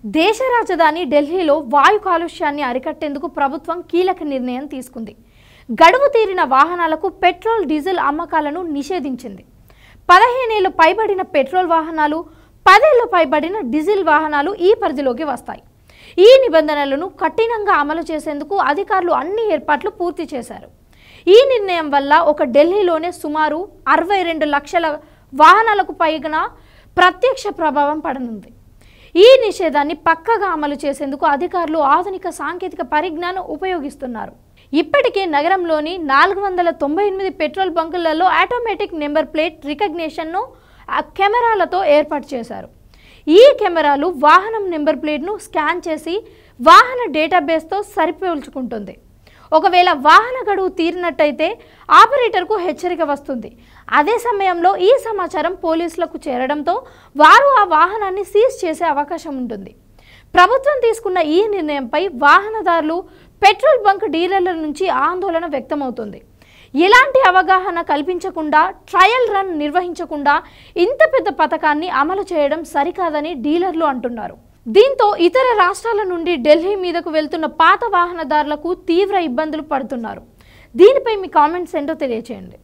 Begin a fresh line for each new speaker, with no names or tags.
దేశ రాజధాని ఢిల్లీలో వాయు కాలుష్యాన్ని అరికట్టేందుకు ప్రభుత్వం కీలక నిర్ణయం తీసుకుంది. గడువు తీరిన వాహనాలకు పెట్రోల్, డీజిల్ అమ్మకాలను నిషేధించింది. 15 ఏళ్లు పైబడిన పెట్రోల్ వాహనాలు, 10 ఏళ్లు పైబడిన డీజిల్ వాహనాలు ఈ పరిధిలోకి వస్తాయి. ఈ నిబంధనలను కఠినంగా అమలు చేసేందుకు అధికారులు అన్ని ఏర్పాట్లు పూర్తి చేశారు. ఈ నిర్ణయం వల్ల ఢిల్లీలోనే సుమారు 62 లక్షల వాహనాలకు పైగా ప్రత్యక్ష ప్రభావం పడనుంది. ఈ నిషేధాన్ని పక్కగా అమలు చేసేందుకు అధికారులు ఆధునిక సాంకేతిక పరిజ్ఞానం ఉపయోగిస్తున్నారు. ఇప్పటికే నగరంలోని 498 పెట్రోల్ బంకులలో ఆటోమేటిక్ నెంబర్ ప్లేట్ రికగ్నిషన్ను కెమెరాలతో ఏర్పాటు చేశారు. ఈ కెమెరాలు వాహనం నెంబర్ ప్లేట్ను స్కాన్ చేసి వాహన డేటాబేస్తో సరిపోల్చుకుంటుంది. ఒకవేళ వాహన గడువు తీరినట్టయితే ఆపరేటర్కు హెచ్చరిక వస్తుంది. అదే సమయంలో ఈ సమాచారం పోలీసులకు చేరడంతో వారు ఆ వాహనాన్ని సీజ్ చేసే అవకాశం ఉంటుంది. ప్రభుత్వం తీసుకున్న ఈ నిర్ణయంపై వాహనదారులు, పెట్రోల్ బంక్ డీలర్ల నుంచి ఆందోళన వ్యక్తమవుతుంది. ఎలాంటి అవగాహన కల్పించకుండా, ట్రయల్ రన్ నిర్వహించకుండా ఇంత పెద్ద పథకాన్ని అమలు చేయడం సరికాదని డీలర్లు అంటున్నారు. దీంతో ఇతర రాష్ట్రాల నుండి ఢిల్లీ మీదకు వెళ్తున్న పాత వాహనదారులకు తీవ్ర ఇబ్బందులు పడుతున్నారు. దీనిపై మీ కామెంట్స్ ఏంటో తెలియజేయండి.